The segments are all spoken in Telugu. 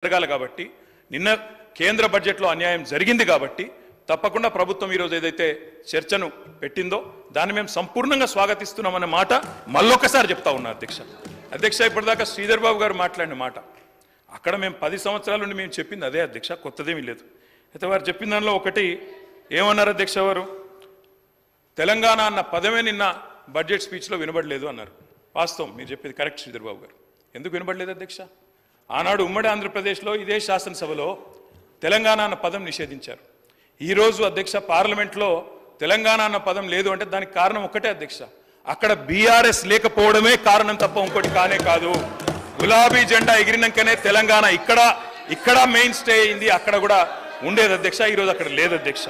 జరగాలి కాబట్టి నిన్న కేంద్ర బడ్జెట్లో అన్యాయం జరిగింది కాబట్టి తప్పకుండా ప్రభుత్వం ఈరోజు ఏదైతే చర్చను పెట్టిందో దాన్ని మేము సంపూర్ణంగా స్వాగతిస్తున్నామన్న మాట మళ్ళొకసారి చెప్తా ఉన్నా అధ్యక్ష ఇప్పటిదాకా శ్రీధర్ బాబు గారు మాట్లాడిన మాట అక్కడ మేము 10 సంవత్సరాల నుండి మేము చెప్పింది అదే అధ్యక్ష, కొత్తదేమీ లేదు. అయితే వారు చెప్పిన దానిలో ఒకటి ఏమన్నారు అధ్యక్ష, వారు తెలంగాణ అన్న పదమే నిన్న బడ్జెట్ స్పీచ్లో వినబడలేదు అన్నారు. వాస్తవం, మీరు చెప్పేది కరెక్ట్ శ్రీధర్ బాబు గారు. ఎందుకు వినబడలేదు అధ్యక్ష? ఆనాడు ఉమ్మడి ఆంధ్రప్రదేశ్లో ఇదే శాసనసభలో తెలంగాణ అన్న పదం నిషేధించారు. ఈరోజు అధ్యక్ష పార్లమెంట్లో తెలంగాణ అన్న పదం లేదు అంటే దానికి కారణం ఒక్కటే అధ్యక్ష, అక్కడ బీఆర్ఎస్ లేకపోవడమే కారణం తప్ప ఇంకోటి కానే కాదు. గులాబీ జెండా ఎగిరినాకనే తెలంగాణ ఇక్కడ మెయిన్ స్టే అయింది, అక్కడ కూడా ఉండేది అధ్యక్ష. ఈరోజు అక్కడ లేదు అధ్యక్ష.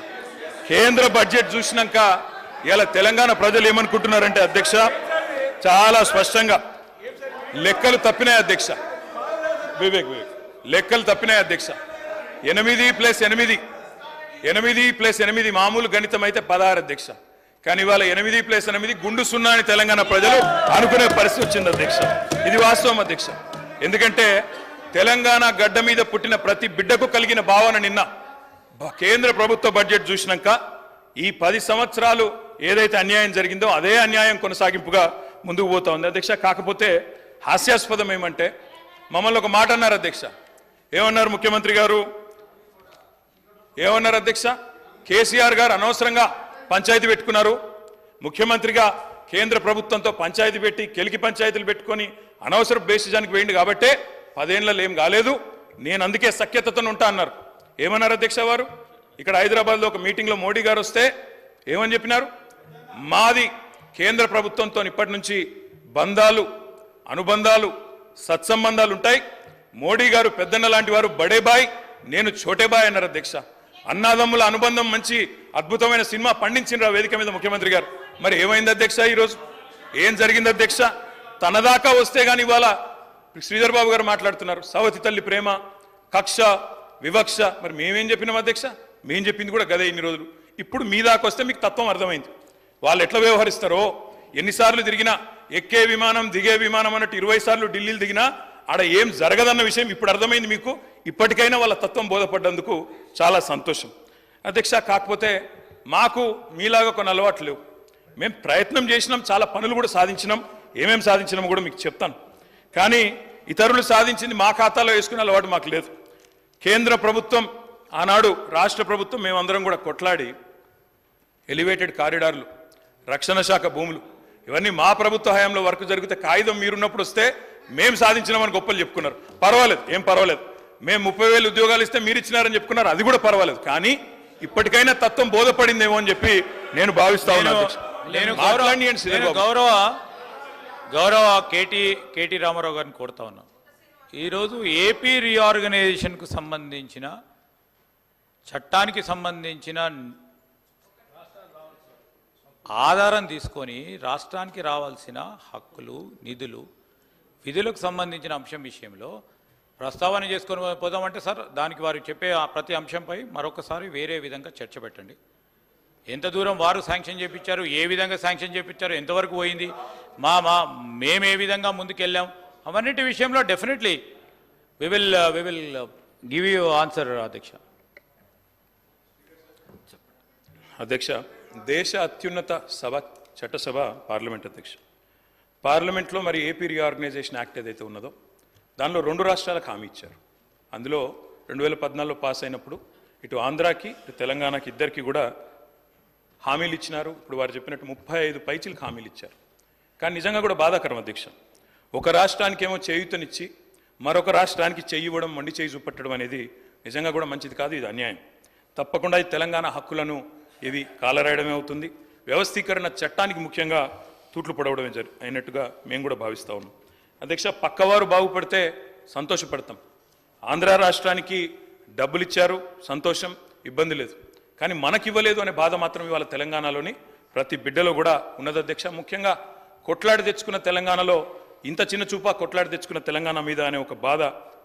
కేంద్ర బడ్జెట్ చూసినాక ఇలా తెలంగాణ ప్రజలు ఏమనుకుంటున్నారంటే అధ్యక్ష, చాలా స్పష్టంగా లెక్కలు తప్పినాయి అధ్యక్ష. వివేక్ లెక్కలు తప్పినాయి అధ్యక్ష. 8+8 మామూలు గణితం అయితే 16 అధ్యక్ష. కానీ ఇవాళ 8+8 గుండు సున్నా అని తెలంగాణ ప్రజలు అనుకునే పరిస్థితి వచ్చింది అధ్యక్ష. ఇది వాస్తవం అధ్యక్ష. ఎందుకంటే తెలంగాణ గడ్డ మీద పుట్టిన ప్రతి బిడ్డకు కలిగిన భావన నిన్న కేంద్ర ప్రభుత్వ బడ్జెట్ చూసినాక ఈ 10 సంవత్సరాలు ఏదైతే అన్యాయం జరిగిందో అదే అన్యాయం కొనసాగింపుగా ముందుకు పోతా ఉంది అధ్యక్ష. కాకపోతే హాస్యాస్పదం ఏమంటే మమ్మల్ని ఒక మాట అన్నారు అధ్యక్ష. ఏమన్నారు ముఖ్యమంత్రి గారు? ఏమన్నారు అధ్యక్ష? కేసీఆర్ గారు అనవసరంగా పంచాయతీ పెట్టుకున్నారు, ముఖ్యమంత్రిగా కేంద్ర ప్రభుత్వంతో పంచాయతీ పెట్టి కెలికి పంచాయతీలు పెట్టుకొని అనవసర బేసిజానికి వేయండి కాబట్టే 10 ఏళ్లలో ఏం కాలేదు, నేను అందుకే సఖ్యతతో ఉంటా అన్నారు. ఏమన్నారు అధ్యక్ష వారు? ఇక్కడ హైదరాబాద్లో ఒక మీటింగ్లో మోడీ గారు వస్తే ఏమని చెప్పినారు? మాది కేంద్ర ప్రభుత్వంతో ఇప్పటి నుంచి బంధాలు అనుబంధాలు సత్సంబంధాలు ఉంటాయి, మోడీ గారు పెద్దన్న లాంటి వారు బడేబాయ్, నేను చోటేబాయ్ అన్నారు అధ్యక్ష. అన్నాదమ్ముల అనుబంధం మంచి అద్భుతమైన సినిమా పండించిన వేదిక మీద ముఖ్యమంత్రి గారు. మరి ఏమైంది అధ్యక్ష? ఈరోజు ఏం జరిగింది అధ్యక్ష? తనదాకా వస్తే గాని ఇవాళ శ్రీధర్ బాబు గారు మాట్లాడుతున్నారు సవతి తల్లి ప్రేమ, కక్ష, వివక్ష. మరి మేమేం చెప్పినాం అధ్యక్ష? మేం చెప్పింది కూడా గదే ఇన్ని రోజులు. ఇప్పుడు మీ దాకా వస్తే మీకు తత్వం అర్థమైంది. వాళ్ళు ఎట్లా వ్యవహరిస్తారో, ఎన్నిసార్లు తిరిగినా ఎక్కే విమానం దిగే విమానం అన్నట్టు 20 సార్లు ఢిల్లీలు దిగినా ఆడ ఏం జరగదన్న విషయం ఇప్పుడు అర్థమైంది మీకు. ఇప్పటికైనా వాళ్ళ తత్వం బోధపడ్డందుకు చాలా సంతోషం అధ్యక్ష. కాకపోతే మాకు మీలాగా కొన్ని అలవాట్లు లేవు. మేము ప్రయత్నం చేసినాం, చాలా పనులు కూడా సాధించినాం. ఏమేమి సాధించినామో కూడా మీకు చెప్తాను. కానీ ఇతరులు సాధించింది మా ఖాతాలో వేసుకునే అలవాటు మాకు లేదు. కేంద్ర ప్రభుత్వం ఆనాడు రాష్ట్ర ప్రభుత్వం మేమందరం కూడా కొట్లాడి ఎలివేటెడ్ కారిడార్లు, రక్షణ శాఖ భూములు ఇవన్నీ మా ప్రభుత్వ హయాంలో వర్క్ జరిగితే కాగితం మీరున్నప్పుడు వస్తే మేము సాధించినామని గొప్పలు చెప్పుకున్నారు. పర్వాలేదు, ఏం పర్వాలేదు. మేము 30,000 ఉద్యోగాలు ఇస్తే మీరు ఇచ్చినారని చెప్పుకున్నారు, అది కూడా పర్వాలేదు. కానీ ఇప్పటికైనా తత్వం బోధపడిందేమో అని చెప్పి నేను భావిస్తా ఉన్నాను. గౌరవ కేటీ రామారావు గారిని కోరుతా ఉన్నాం. ఈరోజు ఏపీ రీఆర్గనైజేషన్కు సంబంధించిన చట్టానికి సంబంధించిన ఆధారం తీసుకొని రాష్ట్రానికి రావాల్సిన హక్కులు, నిధులు, విధులకు సంబంధించిన అంశం విషయంలో ప్రస్తావన చేసుకొని పోదామంటే సార్ దానికి వారు చెప్పే ప్రతి అంశంపై మరొకసారి వేరే విధంగా చర్చ పెట్టండి. ఎంత దూరం వారు శాంక్షన్ చేయించారు, ఏ విధంగా శాంక్షన్ చేయించారు, ఎంతవరకు పోయింది, మేము ఏ విధంగా ముందుకెళ్ళాం, అవన్నిటి విషయంలో definitely we will give you answer అధ్యక్ష. అధ్యక్ష, దేశ అత్యున్నత సభ చట్టసభ పార్లమెంట్ అధ్యక్ష. పార్లమెంట్లో మరి ఏపీ రీఆర్గనైజేషన్ యాక్ట్ ఏదైతే ఉన్నదో దానిలో 2 రాష్ట్రాలకు హామీ ఇచ్చారు. అందులో 2014లో పాస్ అయినప్పుడు ఇటు ఆంధ్రాకి ఇటు తెలంగాణకి ఇద్దరికి కూడా హామీలు ఇచ్చినారు. ఇప్పుడు వారు చెప్పినట్టు 35 పైచీలకు హామీలు ఇచ్చారు. కానీ నిజంగా కూడా బాధాకరం అధ్యక్ష, ఒక రాష్ట్రానికి ఏమో చేయూతనిచ్చి మరొక రాష్ట్రానికి చెయ్యి ఇవ్వడం, మొండి చేయి చూపట్టడం అనేది నిజంగా కూడా మంచిది కాదు, ఇది అన్యాయం. తప్పకుండా ఈ తెలంగాణ హక్కులను ఇది కాలరాయడమే అవుతుంది. వ్యవస్థీకరణ చట్టానికి ముఖ్యంగా తూట్లు పడవడమే అయినట్టుగా మేము కూడా భావిస్తూ ఉన్నాం అధ్యక్ష. పక్కవారు బాగుపడితే సంతోషపడతాం. ఆంధ్ర రాష్ట్రానికి డబ్బులు ఇచ్చారు, సంతోషం, ఇబ్బంది లేదు. కానీ మనకివ్వలేదు అనే బాధ మాత్రం ఇవాళ తెలంగాణలోని ప్రతి బిడ్డలో కూడా ఉన్నది అధ్యక్ష. ముఖ్యంగా కొట్లాడి తెచ్చుకున్న తెలంగాణలో ఇంత చిన్న చూపా కొట్లాడి తెచ్చుకున్న తెలంగాణ మీద అనే ఒక బాధ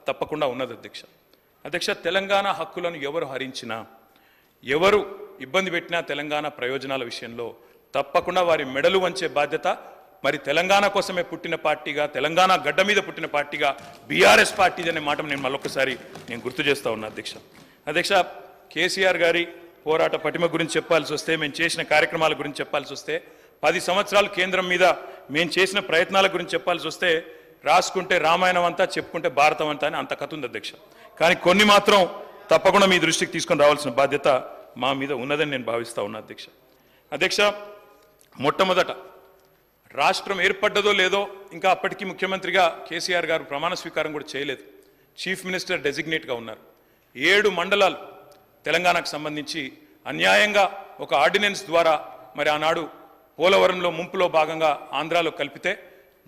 తప్పకుండా ఉన్నది అధ్యక్ష. తెలంగాణ హక్కులను ఎవరు హరించినా, ఎవరు ఇబ్బంది పెట్టినా తెలంగాణ ప్రయోజనాల విషయంలో తప్పకుండా వారి మెడలు వంచే బాధ్యత మరి తెలంగాణ కోసమే పుట్టిన పార్టీగా, తెలంగాణ గడ్డ మీద పుట్టిన పార్టీగా బీఆర్ఎస్ పార్టీ అనే మాట నేను మళ్ళొకసారి గుర్తు చేస్తా ఉన్నా అధ్యక్ష. కేసీఆర్ గారి పోరాట పటిమ గురించి చెప్పాల్సి వస్తే, మేము చేసిన కార్యక్రమాల గురించి చెప్పాల్సి వస్తే, 10 సంవత్సరాలు కేంద్రం మీద మేము చేసిన ప్రయత్నాల గురించి చెప్పాల్సి వస్తే, రాసుకుంటే రామాయణం అంతా, చెప్పుకుంటే భారతం అంతా అని అంత కథ ఉంది అధ్యక్ష. కానీ కొన్ని మాత్రం తప్పకుండా మీ దృష్టికి తీసుకొని రావాల్సిన బాధ్యత మా మీద ఉన్నదని నేను భావిస్తా ఉన్నా అధ్యక్ష. మొట్టమొదట రాష్ట్రం ఏర్పడ్డదో లేదో ఇంకా అప్పటికి ముఖ్యమంత్రిగా కేసీఆర్ గారు ప్రమాణ స్వీకారం కూడా చేయలేదు. చీఫ్ మినిస్టర్ డెసిగ్నేట్గా ఉన్నారు. 7 మండలాలు తెలంగాణకు సంబంధించి అన్యాయంగా ఒక ఆర్డినెన్స్ ద్వారా మరి ఆనాడు పోలవరంలో ముంపులో భాగంగా ఆంధ్రాలో కలిపితే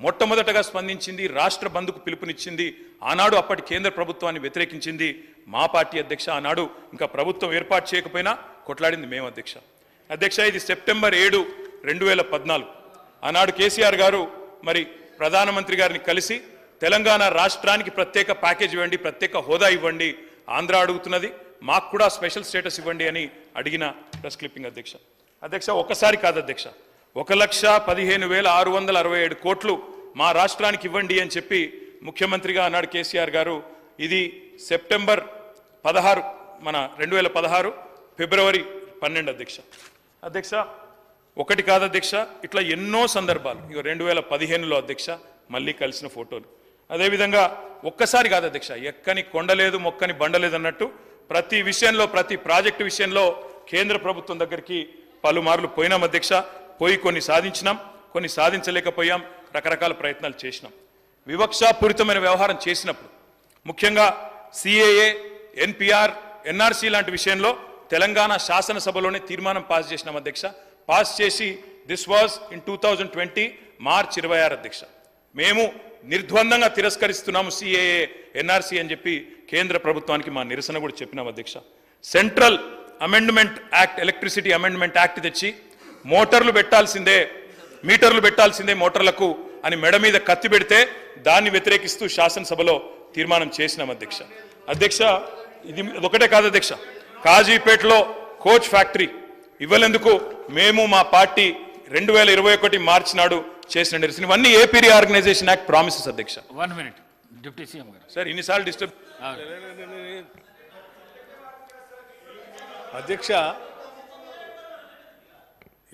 మొట్టమొదటగా స్పందించింది, రాష్ట్ర బంధుకు పిలుపునిచ్చింది, ఆనాడు అప్పటి కేంద్ర ప్రభుత్వాన్ని వ్యతిరేకించింది మా పార్టీ అధ్యక్ష. ఆనాడు ఇంకా ప్రభుత్వం ఏర్పాటు చేయకపోయినా కొట్లాడింది మేము అధ్యక్ష. ఇది సెప్టెంబర్ 7, 2014. ఆనాడు కేసీఆర్ గారు మరి ప్రధానమంత్రి గారిని కలిసి తెలంగాణ రాష్ట్రానికి ప్రత్యేక ప్యాకేజ్ ఇవ్వండి, ప్రత్యేక హోదా ఇవ్వండి, ఆంధ్ర అడుగుతున్నది, మాకు కూడా స్పెషల్ స్టేటస్ ఇవ్వండి అని అడిగిన ప్రెస్ క్లిప్పింగ్ అధ్యక్ష. ఒక్కసారి కాదు అధ్యక్ష, 1,15,667 కోట్లు మా రాష్ట్రానికి ఇవ్వండి అని చెప్పి ముఖ్యమంత్రిగా అన్నాడు కేసీఆర్ గారు. ఇది సెప్టెంబర్ 16, మన 2016 ఫిబ్రవరి 12 అధ్యక్ష. ఒకటి కాదు అధ్యక్ష, ఇట్లా ఎన్నో సందర్భాలు. ఇక 2015లో అధ్యక్ష మళ్ళీ కలిసిన ఫోటోలు. అదేవిధంగా ఒక్కసారి కాదు అధ్యక్ష, ఎక్కని కొండలేదు మొక్కని బండలేదు అన్నట్టు ప్రతి విషయంలో, ప్రతి ప్రాజెక్టు విషయంలో కేంద్ర ప్రభుత్వం దగ్గరికి పలుమార్లు పోయినాం అధ్యక్ష. పోయి కొన్ని సాధించినాం, కొన్ని సాధించలేకపోయాం, రకరకాల ప్రయత్నాలు చేసినాం. వివక్షాపూరితమైన వ్యవహారం చేసినప్పుడు, ముఖ్యంగా సిఏఏ, ఎన్పిఆర్, ఎన్ఆర్సీ లాంటి విషయంలో తెలంగాణ శాసనసభలోనే తీర్మానం పాస్ చేసినాం అధ్యక్ష. పాస్ చేసి దిస్ వాజ్ ఇన్ 2020 మార్చ్ 26 అధ్యక్ష. మేము నిర్ద్వందంగా తిరస్కరిస్తున్నాము సిఏఏ, ఎన్ఆర్సీ అని చెప్పి కేంద్ర ప్రభుత్వానికి మా నిరసన కూడా చెప్పినాం అధ్యక్ష. Central amendment act, electricity amendment act తెచ్చి మోటార్లు పెట్టాల్సిందే, మీటర్లు పెట్టాల్సిందే మోటార్లకు అని మెడ మీద కత్తి పెడితే దాన్ని వ్యతిరేకిస్తూ శాసనసభలో తీర్మానం చేసినాం అధ్యక్ష. ఇది ఒకటే కాదు అధ్యక్ష, కాజీపేటలో కోచ్ ఫ్యాక్టరీ ఇవ్వలేందుకు మేము మా పార్టీ 2021 మార్చి నాడు చేసిన నిరసన. ఇవన్నీ ఏపీ రీఆర్గనైజేషన్ యాక్ట్ ప్రామిసెస్ అధ్యక్ష. 1 minute డిప్యూటీ సీఎం గారు. సార్ ఇన్నిసార్లు డిస్టర్బ్ అధ్యక్ష.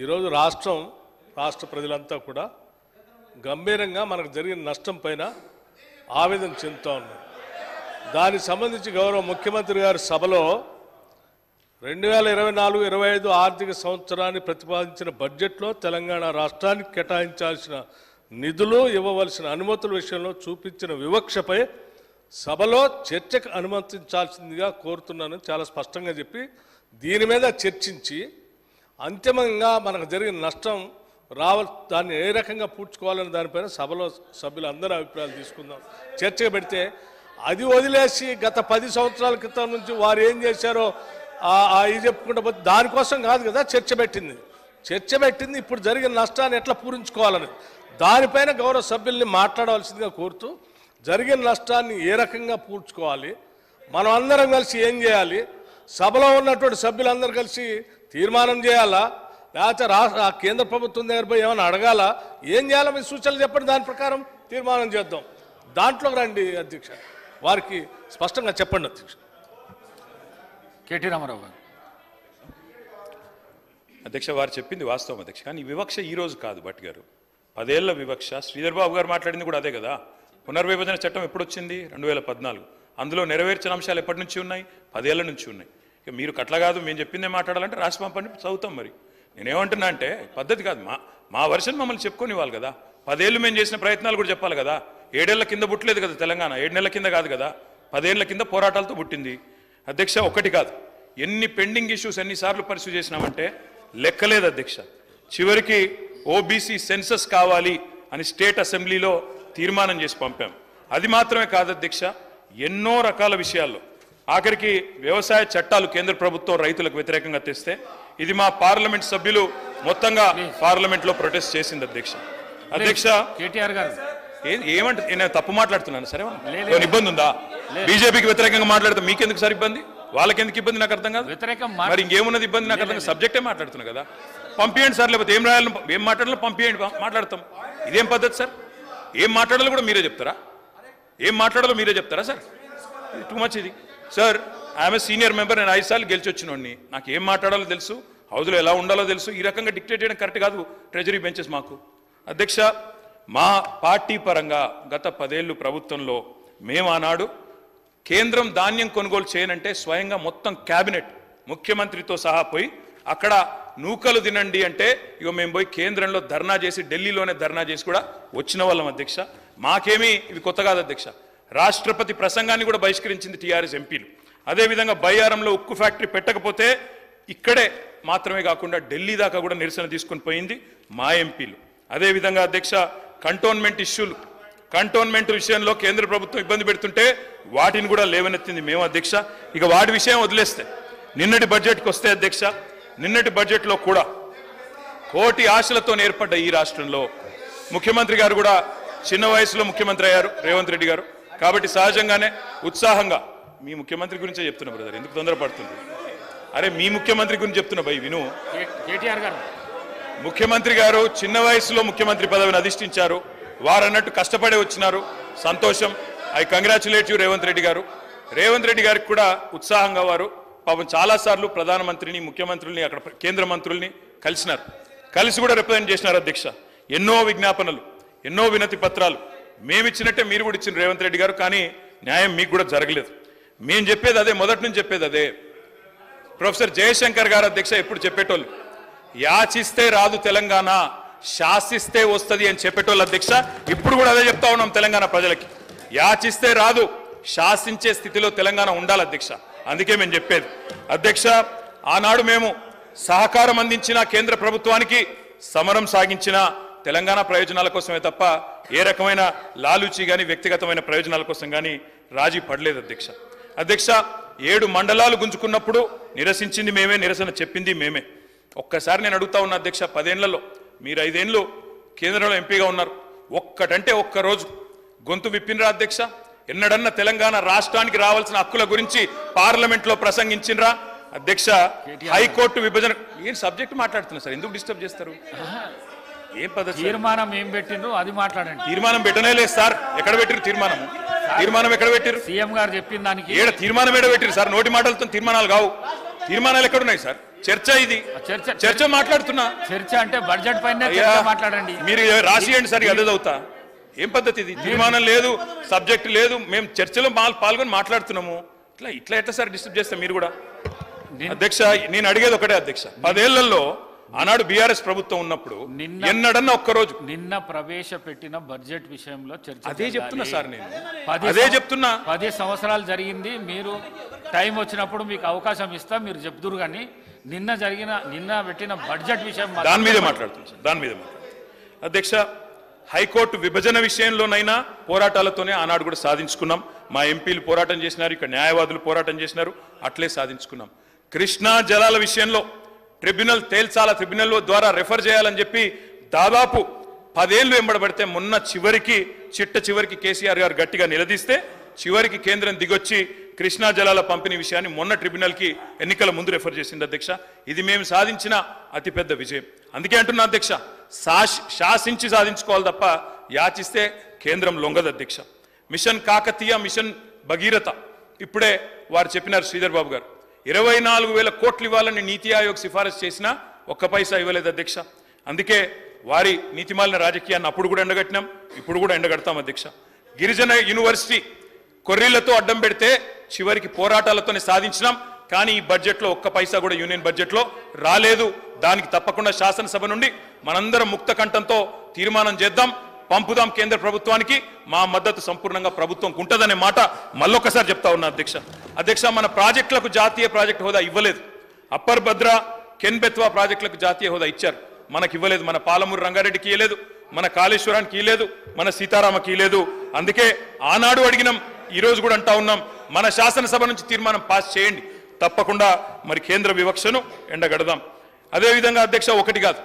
ఈరోజు రాష్ట్ర ప్రజలంతా కూడా గంభీరంగా మనకు జరిగిన నష్టం పైన ఆవేదన చెందుతూ ఉన్నారు. దానికి సంబంధించి గౌరవ ముఖ్యమంత్రి గారి సభలో 2024-25 ఆర్థిక సంవత్సరాన్ని ప్రతిపాదించిన బడ్జెట్లో తెలంగాణ రాష్ట్రానికి కేటాయించాల్సిన నిధులు, ఇవ్వవలసిన అనుమతుల విషయంలో చూపించిన వివక్షపై సభలో చర్చకు అనుమతించాల్సిందిగా కోరుతున్నానని చాలా స్పష్టంగా చెప్పి దీని మీద చర్చించి అంతిమంగా మనకు జరిగిన నష్టం దాన్ని ఏ రకంగా పూడ్చుకోవాలని దానిపైన సభలో సభ్యులందరూ అభిప్రాయాలు తీసుకుందాం, చర్చకు పెడితే అది వదిలేసి గత 10 సంవత్సరాల క్రితం నుంచి వారు ఏం చేశారో ఇది చెప్పుకుంటూ పోతే దానికోసం కాదు కదా చర్చ పెట్టింది. ఇప్పుడు జరిగిన నష్టాన్ని ఎట్లా పూరించుకోవాలని దానిపైన గౌరవ సభ్యుల్ని మాట్లాడవలసిందిగా కోరుతూ, జరిగిన నష్టాన్ని ఏ రకంగా పూడ్చుకోవాలి, మనం అందరం కలిసి ఏం చేయాలి, సభలో ఉన్నటువంటి సభ్యులందరూ కలిసి తీర్మానం చేయాలా, లేకపోతే కేంద్ర ప్రభుత్వం దగ్గర పోయి ఏమైనా అడగాలా, ఏం చేయాలో మీ సూచనలు చెప్పండి, దాని ప్రకారం తీర్మానం చేద్దాం. దాంట్లో రండి అధ్యక్ష, వారికి స్పష్టంగా చెప్పండి అధ్యక్ష. కేటీ రామారావు గారు. అధ్యక్ష, వారు చెప్పింది వాస్తవం అధ్యక్ష. కానీ ఈ వివక్ష ఈ రోజు కాదు భట్ గారు, 10 ఏళ్ల వివక్ష. శ్రీధర్ బాబు గారు మాట్లాడింది కూడా అదే కదా. పునర్విభజన చట్టం ఎప్పుడు వచ్చింది? 2014. అందులో నెరవేర్చిన అంశాలు ఎప్పటి నుంచి ఉన్నాయి? 10 ఏళ్ల నుంచి ఉన్నాయి. ఇక మీరు కట్ల కాదు, మేము చెప్పిందే మాట్లాడాలంటే రాసి పంపండి, చదువుతాం. మరి నేనేమంటున్నా అంటే పద్ధతి కాదు, మా వర్షన్ మమ్మల్ని చెప్పుకొని ఇవ్వాలి కదా. 10 ఏళ్ళు మేము చేసిన ప్రయత్నాలు కూడా చెప్పాలి కదా. 7 ఏళ్ల కింద పుట్టలేదు కదా తెలంగాణ, 7 నెలల కింద కాదు కదా, 10 ఏళ్ల కింద పోరాటాలతో పుట్టింది అధ్యక్ష. ఒకటి కాదు, ఎన్ని పెండింగ్ ఇష్యూస్ ఎన్నిసార్లు పరిశీలి చేసినామంటే లెక్కలేదు అధ్యక్ష. చివరికి ఓబీసీ సెన్సస్ కావాలి అని స్టేట్ అసెంబ్లీలో తీర్మానం చేసి పంపాం. అది మాత్రమే కాదు అధ్యక్ష, ఎన్నో రకాల విషయాల్లో ఆఖరికి వ్యవసాయ చట్టాలు కేంద్ర ప్రభుత్వం రైతులకు వ్యతిరేకంగా తెస్తే ఇది మా పార్లమెంట్ సభ్యులు మొత్తంగా పార్లమెంట్లో ప్రొటెస్ట్ చేసింది అధ్యక్ష. కేటీఆర్ గారు ఏమంటే నేను తప్పు మాట్లాడుతున్నాను సరే, ఇబ్బంది ఉందా? బీజేపీకి వ్యతిరేకంగా మాట్లాడితే మీకెందుకు సార్ ఇబ్బంది, వాళ్ళకెందుకు ఇబ్బంది నాకు అర్థం కాదు. మరి ఇంకేమున్నది ఇబ్బంది నాకు అర్థం కాదు. సబ్జెక్టే మాట్లాడుతున్నా కదా, పంపించండి సార్, లేకపోతే ఏం రాయాలని ఏం మాట్లాడాలో పంపించండి, మాట్లాడతాం. ఇదేం పద్ధతి సార్? ఏం మాట్లాడాలో కూడా మీరే చెప్తారా? ఏం మాట్లాడాలో మీరే చెప్తారా సార్? టూ మచ్ ఇది sir. I'm a senior member, నేను 5 సార్లు గెలిచి వచ్చినోడిని. నాకు ఏం మాట్లాడాలో తెలుసు, హౌస్లో ఎలా ఉండాలో తెలుసు. ఈ రకంగా డిక్టేట్ చేయడం కరెక్ట్ కాదు ట్రెజరీ బెంచెస్ మాకు. అధ్యక్ష, మా పార్టీ పరంగా గత 10 ఏళ్ళు ప్రభుత్వంలో మేము ఆనాడు కేంద్రం ధాన్యం కొనుగోలు చేయనంటే స్వయంగా మొత్తం క్యాబినెట్ ముఖ్యమంత్రితో సహా పోయి అక్కడ నూకలు తినండి అంటే ఇక మేము పోయి కేంద్రంలో ధర్నా చేసి, ఢిల్లీలోనే ధర్నా చేసి కూడా వచ్చిన వాళ్ళం అధ్యక్ష. మాకేమీ ఇవి కొత్త కాదు అధ్యక్ష. రాష్ట్రపతి ప్రసంగాన్ని కూడా బహిష్కరించింది టీఆర్ఎస్ ఎంపీలు. అదేవిధంగా బయ్యారంలో ఉక్కు ఫ్యాక్టరీ పెట్టకపోతే ఇక్కడే మాత్రమే కాకుండా ఢిల్లీ దాకా కూడా నిరసన తీసుకొని పోయింది మా ఎంపీలు. అదేవిధంగా అధ్యక్ష, కంటోన్మెంట్ విషయంలో కేంద్ర ప్రభుత్వం ఇబ్బంది పెడుతుంటే వాటిని కూడా లేవనెత్తింది మేము అధ్యక్ష. ఇక వాటి విషయం వదిలేస్తే నిన్నటి బడ్జెట్కి వస్తే అధ్యక్ష, నిన్నటి బడ్జెట్లో కూడా కోటి ఆశలతో ఏర్పడ్డ ఈ రాష్ట్రంలో ముఖ్యమంత్రి గారు కూడా చిన్న వయసులో ముఖ్యమంత్రి అయ్యారు రేవంత్ రెడ్డి గారు. కాబట్టి సహజంగానే ఉత్సాహంగా మీ ముఖ్యమంత్రి గురించే చెప్తున్నా బ్రదర్, ఎందుకు తొందరపడుతుంది? అరే మీ ముఖ్యమంత్రి గురించి చెప్తున్నా భయ్ విను. కేటీఆర్ గారు ముఖ్యమంత్రి గారు చిన్న వయసులో ముఖ్యమంత్రి పదవిని అధిష్ఠించారు. వారన్నట్టు కష్టపడే వచ్చినారు, సంతోషం. I congratulate you Revanth Reddy గారు. రేవంత్ రెడ్డి గారికి కూడా ఉత్సాహంగా వారు పాపం చాలాసార్లు ప్రధానమంత్రిని, ముఖ్యమంత్రుల్ని, అక్కడ కేంద్ర మంత్రుల్ని కలిసినారు. కలిసి కూడా రిప్రజెంట్ చేసినారు అధ్యక్ష. ఎన్నో విజ్ఞాపనలు, ఎన్నో వినతి పత్రాలు మేమిచ్చినట్టే మీరు కూడా ఇచ్చిన రేవంత్ రెడ్డి గారు. కానీ న్యాయం మీకు కూడా జరగలేదు. మేము చెప్పేది అదే, మొదటి నుంచి చెప్పేది అదే. ప్రొఫెసర్ జయశంకర్ గారు అధ్యక్ష ఎప్పుడు చెప్పేటోళ్ళు, యాచిస్తే రాదు తెలంగాణ, శాసిస్తే వస్తుంది అని చెప్పేటోళ్ళు అధ్యక్ష. ఇప్పుడు కూడా అదే చెప్తా ఉన్నాం తెలంగాణ ప్రజలకి. యాచిస్తే రాదు, శాసించే స్థితిలో తెలంగాణ ఉండాలి అధ్యక్ష. అందుకే మేము చెప్పేది అధ్యక్ష, ఆనాడు మేము సహకారం అందించిన కేంద్ర ప్రభుత్వానికి, సమరం సాగించిన తెలంగాణ ప్రయోజనాల కోసమే తప్ప ఏ రకమైన లాలూచి కానీ వ్యక్తిగతమైన ప్రయోజనాల కోసం కానీ రాజీ పడలేదు అధ్యక్ష. అధ్యక్ష, 7 మండలాలు గుంజుకున్నప్పుడు నిరసించింది మేమే, నిరసన చెప్పింది మేమే. ఒక్కసారి నేను అడుగుతా ఉన్నా అధ్యక్ష, 10 ఏళ్లలో మీరు 5 ఏళ్ళు కేంద్రంలో ఎంపీగా ఉన్నారు, ఒక్కటంటే ఒక్కరోజు గొంతు విప్పినరా అధ్యక్ష? ఎన్నడన్నా తెలంగాణ రాష్ట్రానికి రావాల్సిన హక్కుల గురించి పార్లమెంట్లో ప్రసంగించినరా అధ్యక్ష? హైకోర్టు విభజన ఏం సబ్జెక్ట్ మాట్లాడుతున్నా సార్, ఎందుకు డిస్టర్బ్ చేస్తారు? ఏం పద్ధతి? తీర్మానం ఏం పెట్టిండ్రు అది మాట్లాడండి. తీర్మానం పెట్టనే లేదు సార్. ఎక్కడ పెట్టిరు తీర్మానము? తీర్మానం ఎక్కడ పెట్టిరు? సీఎం గారు చెప్పిన దానికి ఏడ తీర్మానం ఏడ పెట్టిరు సార్? నోటి మాటలతో తీర్మానాలు కావు. తీర్మానాలు ఎక్కడున్నాయి సార్? చర్చ ఇది, చర్చ మాట్లాడుతున్నా. చర్చ అంటే బడ్జెట్ పైన మాట్లాడండి. మీరు రాసియండి సార్, అదే చదువుతా. ఏం పద్ధతి ఇది? తీర్మానం లేదు, సబ్జెక్ట్ లేదు, మేము చర్చలో పాల్గొని మాట్లాడుతున్నాము. ఇట్లా ఎట్లా సార్ డిస్టర్బ్ చేస్తాం మీరు కూడా? అధ్యక్ష, నేను అడిగేది ఒకటే అధ్యక్ష, 10 ఏళ్లలో ఆనాడు బీఆర్ఎస్ ప్రభుత్వం ఉన్నప్పుడు ఎన్నడన్నా ఒక్కరోజు నిన్న ప్రవేశపెట్టిన బడ్జెట్ విషయంలో చర్చ అదే చెప్తున్నా సార్, నేను అదే చెప్తున్నా. 10 సంవత్సరాలు జరిగింది. మీరు టైం వచ్చినప్పుడు మీకు అవకాశం ఇస్తా, మీరు చెప్తురు. కానీ నిన్న పెట్టిన బడ్జెట్ విషయం దాని మీదే మాట్లాడుతున్నాం సార్, దాని మీదే అధ్యక్ష. హైకోర్టు విభజన విషయంలోనైనా పోరాటాలతోనే ఆనాడు కూడా సాధించుకున్నాం. మా ఎంపీలు పోరాటం చేసినారు, ఇక్కడ న్యాయవాదులు పోరాటం చేసినారు, అట్లే సాధించుకున్నాం. కృష్ణా జలాల విషయంలో ట్రిబ్యునల్ తేల్చాల, ట్రిబ్యునల్ ద్వారా రెఫర్ చేయాలని చెప్పి దాదాపు 10 ఏళ్లు వెంబడబడితే మొన్న చివరికి కేసీఆర్ గారు గట్టిగా నిలదీస్తే చివరికి కేంద్రం దిగొచ్చి కృష్ణా జలాల పంపిణీ విషయాన్ని మొన్న ట్రిబ్యునల్కి ఎన్నికల ముందు రెఫర్ చేసింది అధ్యక్ష. ఇది మేము సాధించిన అతిపెద్ద విజయం. అందుకే అంటున్నా అధ్యక్ష, శాసించి సాధించుకోవాలి తప్ప యాచిస్తే కేంద్రం లొంగదు అధ్యక్ష. మిషన్ కాకతీయ, మిషన్ భగీరథ ఇప్పుడే వారు చెప్పినారు శ్రీధర్ బాబు గారు, 24,000 కోట్లు ఇవ్వాలని నీతి ఆయోగ్ సిఫారసు చేసినా ఒక్క పైసా ఇవ్వలేదు అధ్యక్ష. అందుకే వారి నీతిమాలిన రాజకీయాన్ని అప్పుడు కూడా ఎండగట్టినాం, ఇప్పుడు కూడా ఎండగడతాం అధ్యక్ష. గిరిజన యూనివర్సిటీ కొర్రీలతో అడ్డం పెడితే చివరికి పోరాటాలతోనే సాధించినాం. కానీ ఈ బడ్జెట్లో ఒక్క పైసా కూడా యూనియన్ బడ్జెట్లో రాలేదు. దానికి తప్పకుండా శాసనసభ నుండి మనందరం ముక్త కంఠంతో తీర్మానం చేద్దాం, పంపుదాం కేంద్ర ప్రభుత్వానికి. మా మద్దతు సంపూర్ణంగా ప్రభుత్వంకు ఉంటుందనే మాట మళ్ళొక్కసారి చెప్తా ఉన్నా అధ్యక్ష. మన ప్రాజెక్టులకు జాతీయ ప్రాజెక్టు హోదా ఇవ్వలేదు. అప్పర్ భద్ర, కెన్ బెత్వా ప్రాజెక్టులకు జాతీయ హోదా ఇచ్చారు, మనకి ఇవ్వలేదు. మన పాలమూరు రంగారెడ్డికి ఇవ్వలేదు, మన కాళేశ్వరానికి ఇవ్వలేదు, మన సీతారామకి ఇవ్వలేదు. అందుకే ఆనాడు అడిగినాం, ఈరోజు కూడా అంటా ఉన్నాం, మన శాసనసభ నుంచి తీర్మానం పాస్ చేయండి, తప్పకుండా మరి కేంద్ర వివక్షను ఎండగడదాం. అదేవిధంగా అధ్యక్ష, ఒకటి కాదు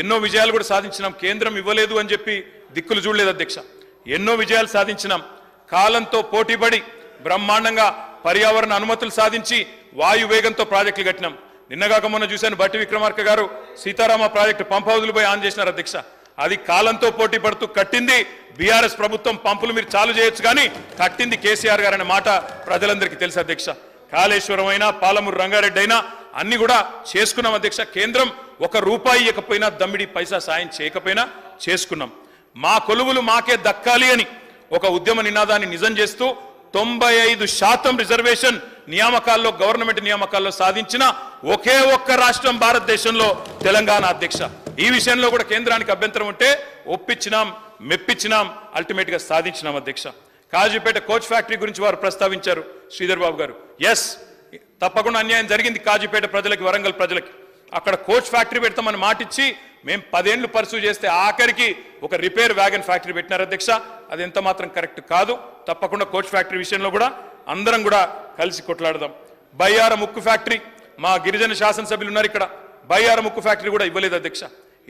ఎన్నో విజయాలు కూడా సాధించినాం. కేంద్రం ఇవ్వలేదు అని చెప్పి దిక్కులు చూడలేదు అధ్యక్ష, ఎన్నో విజయాలు సాధించినాం. కాలంతో పోటీపడి బ్రహ్మాండంగా పర్యావరణ అనుమతులు సాధించి వాయువేగంతో ప్రాజెక్టులు కట్టినాం. నిన్నగాక మొన్న చూశాను, బట్టి విక్రమార్క గారు సీతారామ ప్రాజెక్టు పంప్ హౌజులు పోయి ఆన్ చేసినారు అధ్యక్ష. అది కాలంతో పోటీ పడుతూ కట్టింది బీఆర్ఎస్ ప్రభుత్వం. పంపులు మీరు చాలు చేయొచ్చు కానీ కట్టింది కేసీఆర్ గారు అనే మాట ప్రజలందరికీ తెలుసు అధ్యక్ష. కాళేశ్వరం అయినా పాలమూరు రంగారెడ్డి అయినా అన్ని కూడా చేసుకున్నాం అధ్యక్ష. కేంద్రం రూపాయి ఇవ్వకపోయినా దమ్మిడి పైసా సాయం చేయకపోయినా చేసుకున్నాం. మా కొలువులు మాకే దక్కాలి అని ఒక ఉద్యమ నినాదాన్ని నిజం చేస్తూ 95% రిజర్వేషన్ నియామకాల్లో గవర్నమెంట్ నియామకాల్లో సాధించిన ఒకే ఒక్క రాష్ట్రం భారతదేశంలో తెలంగాణ అధ్యక్ష. ఈ విషయంలో కూడా కేంద్రానికి అభ్యంతరం ఉంటే ఒప్పించినాం, మెప్పించినాం, అల్టిమేట్ గా సాధించినాం అధ్యక్ష. కాజీపేట కోచ్ ఫ్యాక్టరీ గురించి వారు ప్రస్తావించారు శ్రీధర్ బాబు గారు. ఎస్, తప్పకుండా అన్యాయం జరిగింది కాజీపేట ప్రజలకి, వరంగల్ ప్రజలకి. అక్కడ కోచ్ ఫ్యాక్టరీ పెడతామని మాటిచ్చి మేము 10 ఏళ్లు పర్సూ చేస్తే ఆఖరికి ఒక రిపేర్ వ్యాగన్ ఫ్యాక్టరీ పెట్టినారు అధ్యక్ష. అది ఎంత మాత్రం కరెక్ట్ కాదు. తప్పకుండా కోచ్ ఫ్యాక్టరీ విషయంలో కూడా అందరం కూడా కలిసి కొట్లాడదాం. బయ్యార ముక్కు ఫ్యాక్టరీ, మా గిరిజన శాసనసభ్యులు ఉన్నారు ఇక్కడ, బయ్యార ముక్కు ఫ్యాక్టరీ కూడా ఇవ్వలేదు అధ్యక్ష.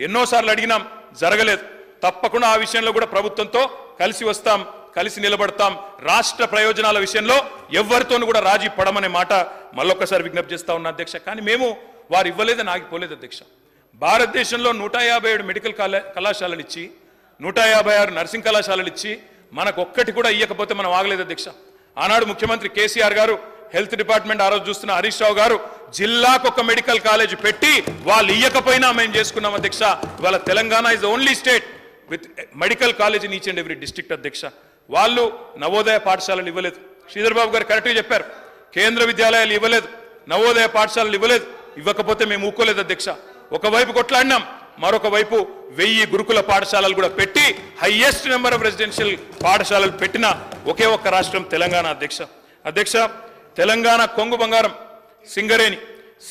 ఎన్నోసార్లు అడిగినాం, జరగలేదు. తప్పకుండా ఆ విషయంలో కూడా ప్రభుత్వంతో కలిసి వస్తాం, కలిసి నిలబడతాం. రాష్ట్ర ప్రయోజనాల విషయంలో ఎవరితోనూ కూడా రాజీ పడమనే మాట మళ్ళొక్కసారి విజ్ఞప్తి చేస్తా ఉన్నా అధ్యక్ష. కానీ మేము వారు ఇవ్వలేదని ఆగిపోలేదు అధ్యక్ష. భారతదేశంలో 157 మెడికల్ కళాశాలలు ఇచ్చి 156 నర్సింగ్ కళాశాలలు ఇచ్చి మనకు ఒక్కటి కూడా ఇయ్యకపోతే మనం ఆగలేదు అధ్యక్ష. ఆనాడు ముఖ్యమంత్రి కేసీఆర్ గారు, హెల్త్ డిపార్ట్మెంట్ ఆ రోజు చూస్తున్న హరీష్ రావు గారు జిల్లాకు ఒక మెడికల్ కాలేజ్ పెట్టి వాళ్ళు ఇయ్యకపోయినా మేము చేసుకున్నాం అధ్యక్ష. ఇవాళ Telangana is only state with medical college in each and every district అధ్యక్ష. వాళ్ళు నవోదయ పాఠశాలలు ఇవ్వలేదు. శ్రీధర్ బాబు గారు కరెక్ట్గా చెప్పారు, కేంద్ర విద్యాలయాలు ఇవ్వలేదు, నవోదయ పాఠశాలలు ఇవ్వలేదు. ఇవ్వకపోతే మేము ఊకోలేదు అధ్యక్ష. ఒకవైపు కొట్లాడినాం, మరొక వైపు 1000 గురుకుల పాఠశాలలు కూడా పెట్టి హైయెస్ట్ నెంబర్ ఆఫ్ రెసిడెన్షియల్ పాఠశాలలు పెట్టిన ఒకే ఒక్క రాష్ట్రం తెలంగాణ అధ్యక్ష. అధ్యక్ష, తెలంగాణ కొంగు బంగారం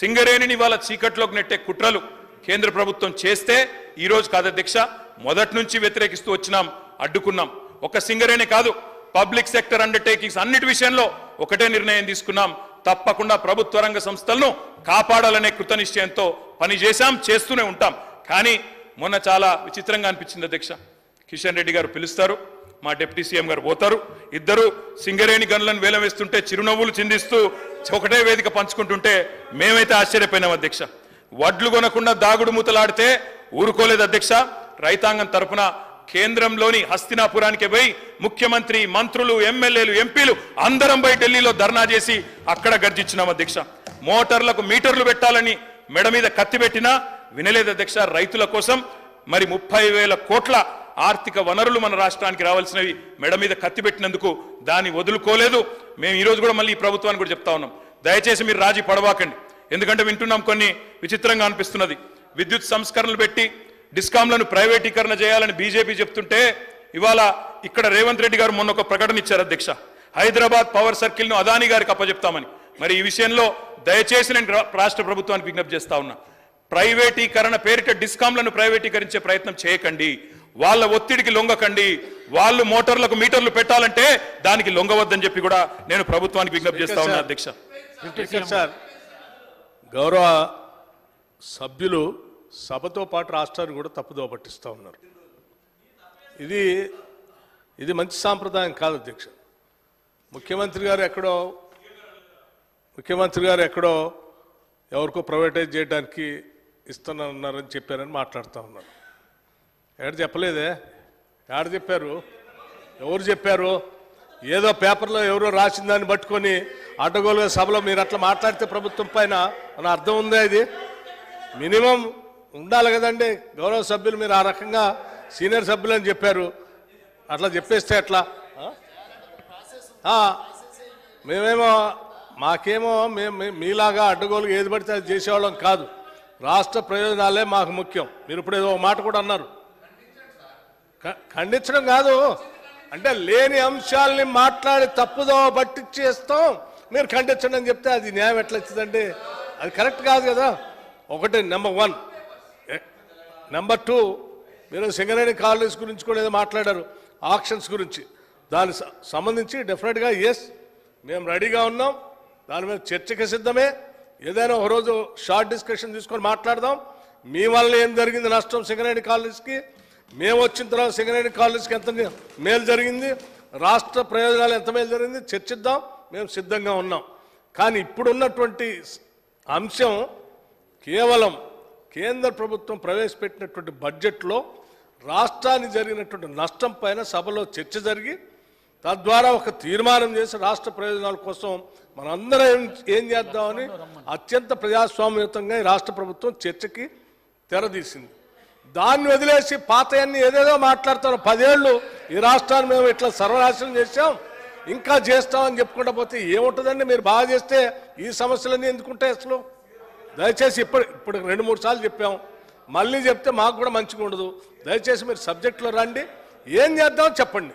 సింగరేణిని వాళ్ళ చీకట్లోకి నెట్టే కుట్రలు కేంద్ర ప్రభుత్వం చేస్తే ఈ రోజు కాదు అధ్యక్ష, మొదటి నుంచి వ్యతిరేకిస్తూ వచ్చినాం, అడ్డుకున్నాం. ఒక సింగరేణి కాదు, పబ్లిక్ సెక్టర్ అండర్టేకింగ్స్ అన్నిటి విషయంలో ఒకటే నిర్ణయం తీసుకున్నాం. తప్పకుండా ప్రభుత్వ రంగ సంస్థలను కాపాడాలనే కృతనిశ్చయంతో పనిచేశాం, చేస్తూనే ఉంటాం. కానీ మొన్న చాలా విచిత్రంగా అనిపించింది అధ్యక్ష. కిషన్ రెడ్డి గారు పిలుస్తారు, మా డిప్యూటీ సీఎం గారు పోతారు, ఇద్దరు సింగరేణి గనులను వేలం వేస్తుంటే చిరునవ్వులు చిందిస్తూ ఒకటే వేదిక పంచుకుంటుంటే మేమైతే ఆశ్చర్యపోయినాం అధ్యక్ష. వడ్లు కొనకుండా దాగుడు మూతలాడితే ఊరుకోలేదు అధ్యక్ష. రైతాంగం తరఫున కేంద్రంలోని హస్తినాపురానికి పోయి ముఖ్యమంత్రి, మంత్రులు, ఎమ్మెల్యేలు, ఎంపీలు అందరం పోయి ఢిల్లీలో ధర్నా చేసి అక్కడ గర్జించినాం అధ్యక్ష. మోటార్లకు మీటర్లు పెట్టాలని మెడ మీద కత్తి పెట్టినా వినలేదు అధ్యక్ష. రైతుల కోసం మరి 30,000 కోట్ల ఆర్థిక వనరులు మన రాష్ట్రానికి రావాల్సినవి మెడ మీద కత్తి పెట్టినందుకు దాన్ని వదులుకోలేదు. మేము ఈరోజు కూడా మళ్ళీ ఈ ప్రభుత్వాన్ని కూడా చెప్తా ఉన్నాం, దయచేసి మీరు రాజీ పడవాకండి. ఎందుకంటే వింటున్నాం కొన్ని విచిత్రంగా అనిపిస్తున్నది. విద్యుత్ సంస్కరణలు పెట్టి డిస్కాంలను ప్రైవేటీకరణ చేయాలని బీజేపీ చెప్తుంటే ఇవాళ ఇక్కడ రేవంత్ రెడ్డి గారు మొన్న ఒక ప్రకటన ఇచ్చారు అధ్యక్ష, హైదరాబాద్ పవర్ సర్కిల్ ను అదానీ గారికి అప్పచెప్తామని. మరి ఈ విషయంలో దయచేసి నేను రాష్ట్ర ప్రభుత్వానికి విజ్ఞప్తి చేస్తా ఉన్నా, ప్రైవేటీకరణ పేరిట డిస్కాంలను ప్రైవేటీకరించే ప్రయత్నం చేయకండి, వాళ్ళ ఒత్తిడికి లొంగకండి. వాళ్ళు మోటార్లకు మీటర్లు పెట్టాలంటే దానికి లొంగవద్దని చెప్పి కూడా నేను ప్రభుత్వానికి విజ్ఞప్తి చేస్తా ఉన్నా అధ్యక్ష. సార్, గౌరవ సభ్యులు సభతో పాటు రాష్ట్రాన్ని కూడా తప్పుదో పట్టిస్తూ ఉన్నారు. ఇది మంచి సాంప్రదాయం కాదు అధ్యక్ష. ముఖ్యమంత్రి గారు ఎక్కడో ఎవరికో ప్రైవేటైజ్ చేయడానికి ఇస్తున్నారని చెప్పారని మాట్లాడుతూ ఉన్నారు. ఎక్కడ చెప్పలేదే, ఎక్కడ చెప్పారు, ఎవరు చెప్పారు? ఏదో పేపర్లో ఎవరో రాసిన దాన్ని పట్టుకొని అడ్డగోలుగా సభలో మీరు అట్లా మాట్లాడితే ప్రభుత్వం పైన అని అర్థం ఉందా? ఇది మినిమం ఉండాలి కదండి. గౌరవ సభ్యులు మీరు ఆ రకంగా సీనియర్ సభ్యులు అని చెప్పారు, అట్లా చెప్పేస్తే ఎట్లా? మాకేమో మీలాగా అడ్డగోలుగా ఏది పడితే అది చేసేవాళ్ళం కాదు. రాష్ట్ర ప్రయోజనాలే మాకు ముఖ్యం. మీరు ఇప్పుడు ఏదో మాట కూడా అన్నారు, ఖండించడం కాదు, అంటే లేని అంశాలని మాట్లాడి తప్పుదో పట్టించేస్తాం, మీరు ఖండించండి అని చెప్తే అది న్యాయం ఎట్లా వచ్చిందండి? అది కరెక్ట్ కాదు కదా. ఒకటి నెంబర్ 1. నెంబర్ 2, మీరు సింగరేణి కాలనీస్ గురించి కూడా ఏదో మాట్లాడారు, ఆక్షన్స్ గురించి. దానికి సంబంధించి డెఫినెట్గా ఎస్, మేము రెడీగా ఉన్నాం, దాని మీద చర్చకి సిద్ధమే. ఏదైనా ఒకరోజు షార్ట్ డిస్కషన్ తీసుకొని మాట్లాడదాం. మీ వల్ల ఏం జరిగింది నష్టం సింగరేణి కాలనీస్కి, మేము వచ్చిన తర్వాత సింగరేణి కాలనీస్కి ఎంత మేలు జరిగింది, రాష్ట్ర ప్రయోజనాలు ఎంత మేలు జరిగింది చర్చిద్దాం, మేము సిద్ధంగా ఉన్నాం. కానీ ఇప్పుడున్నటువంటి అంశం కేవలం కేంద్ర ప్రభుత్వం ప్రవేశపెట్టినటువంటి బడ్జెట్లో రాష్ట్రానికి జరిగినటువంటి నష్టం పైన సభలో చర్చ జరిగి తద్వారా ఒక తీర్మానం చేసి రాష్ట్ర ప్రయోజనాల కోసం మనందరం ఏం చేద్దామని అత్యంత ప్రజాస్వామ్యయుతంగా ఈ రాష్ట్ర ప్రభుత్వం చర్చకి తెరదీసింది. దాన్ని వదిలేసి పాతయన్ని ఏదేదో మాట్లాడతారు. 10 ఏళ్ళు ఈ రాష్ట్రాన్ని మేము ఇట్లా సర్వనాశనం చేశాం, ఇంకా చేస్తామని చెప్పుకుంటా పోతే ఏముంటుందండి? మీరు బాగా చేస్తే ఈ సమస్యలన్నీ ఎందుకుంటాయి అసలు? దయచేసి ఇప్పుడు 2-3 సార్లు చెప్పాం, మళ్ళీ చెప్తే మాకు కూడా మంచిగా ఉండదు. దయచేసి మీరు సబ్జెక్టులో రండి, ఏం చేద్దామో చెప్పండి.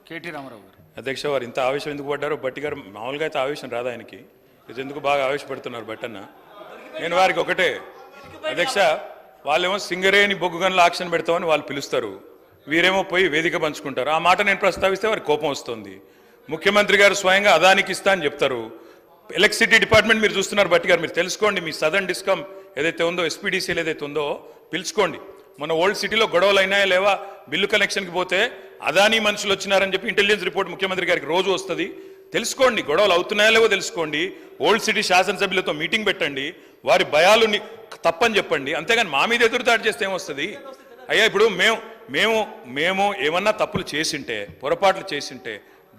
కేటీ రామారావు గారు. అధ్యక్ష, వారు ఇంత ఆవేశం ఎందుకు పడ్డారో బట్టి గారు మామూలుగా అయితే ఆవేశం రాదు ఆయనకి, ఇది ఎందుకు బాగా ఆవేశపడుతున్నారు బట్టన్న? నేను వారికి ఒకటే అధ్యక్ష, వాళ్ళేమో సింగరేణి బొగ్గుగన్ల ఆక్షన్ పెడతామని వాళ్ళు పిలుస్తారు, వీరేమో పోయి వేదిక పంచుకుంటారు. ఆ మాట నేను ప్రస్తావిస్తే వారికి కోపం వస్తుంది. ముఖ్యమంత్రి గారు స్వయంగా అదానికి ఇస్తా అని చెప్తారు. ఎలక్ట్రిసిటీ డిపార్ట్మెంట్ మీరు చూస్తున్నారు బట్టి గారు, మీరు తెలుసుకోండి. మీ సదర్న్ డిస్కమ్ ఏదైతే ఉందో, ఎస్పీడీసీఎల్ ఏదైతే ఉందో పిలుచుకోండి. మన ఓల్డ్ సిటీలో గొడవలు అయినాయా లేవా? బిల్లు కనెక్షన్కి పోతే అదానీ మనుషులు వచ్చినారని చెప్పి ఇంటెలిజెన్స్ రిపోర్ట్ ముఖ్యమంత్రి గారికి రోజు వస్తుంది. తెలుసుకోండి, గొడవలు అవుతున్నాయా లేవో తెలుసుకోండి. ఓల్డ్ సిటీ శాసనసభ్యులతో మీటింగ్ పెట్టండి, వారి భయాలు తప్పని చెప్పండి. అంతేగాని మా మీద ఎదురుదాడి చేస్తే ఏమొస్తుంది? అయ్యా, ఇప్పుడు మేము ఏమన్నా తప్పులు చేసింటే, పొరపాట్లు చేసింటే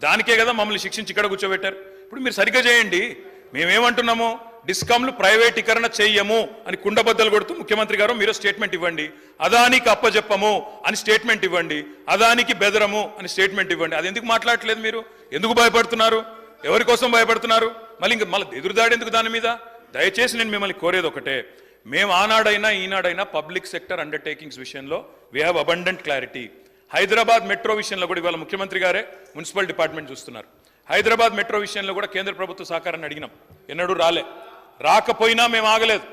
దానికే కదా మమ్మల్ని శిక్షించి ఇక్కడ కూర్చోబెట్టారు. ఇప్పుడు మీరు సరిగ్గా చేయండి. మేమేమంటున్నాము? డిస్కామ్లు ప్రైవేటీకరణ చెయ్యము అని కుండబద్దలు కొడుతూ ముఖ్యమంత్రి గారు మీరు స్టేట్మెంట్ ఇవ్వండి. అదానికి అప్పచెప్పము అని స్టేట్మెంట్ ఇవ్వండి. అదానికి బెదరము అని స్టేట్మెంట్ ఇవ్వండి. అది ఎందుకు మాట్లాడట్లేదు మీరు? ఎందుకు భయపడుతున్నారు? ఎవరి కోసం భయపడుతున్నారు? మళ్ళీ ఎదురుదాడి ఎందుకు దాని మీద? దయచేసి నేను మిమ్మల్ని కోరేది ఒకటే, మేము ఆనాడైనా ఈనాడైనా పబ్లిక్ సెక్టర్ అండర్టేకింగ్స్ విషయంలో we have abundant clarity. Hyderabad metro విషయంలో కూడా ఇవాళ ముఖ్యమంత్రి గారే మున్సిపల్ డిపార్ట్మెంట్ చూస్తున్నారు. హైదరాబాద్ మెట్రో విషయంలో కూడా కేంద్ర ప్రభుత్వ సహకారాన్ని అడిగినాం, ఎన్నడూ రాకపోయినా మేము ఆగలేదు.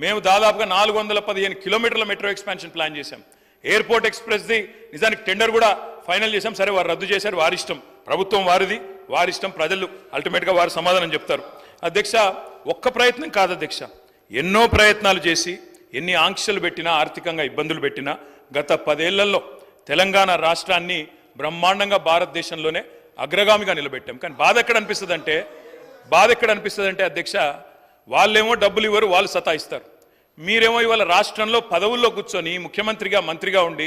మేము దాదాపుగా 415 కిలోమీటర్ల మెట్రో ఎక్స్పాన్షన్ ప్లాన్ చేశాం. ఎయిర్పోర్ట్ ఎక్స్ప్రెస్ది నిజానికి టెండర్ కూడా ఫైనల్ చేశాం. సరే, వారు రద్దు చేశారు, వారి ఇష్టం. ప్రభుత్వం వారిది, వారి ఇష్టం. ప్రజలు అల్టిమేట్గా వారు సమాధానం చెప్తారు. అధ్యక్ష, ఒక్క ప్రయత్నం కాదు అధ్యక్ష, ఎన్నో ప్రయత్నాలు చేసి ఎన్ని ఆంక్షలు పెట్టినా, ఆర్థికంగా ఇబ్బందులు పెట్టినా గత 10 ఏళ్లలో తెలంగాణ రాష్ట్రాన్ని బ్రహ్మాండంగా భారతదేశంలోనే అగ్రగామిగా నిలబెట్టాం. కానీ బాధ ఎక్కడ అనిపిస్తుంది అంటే అధ్యక్ష, వాళ్ళేమో డబ్బులు ఇవ్వరు, వాళ్ళు సతాయిస్తారు. మీరేమో ఇవాళ రాష్ట్రంలో పదవుల్లో కూర్చొని ముఖ్యమంత్రిగా మంత్రిగా ఉండి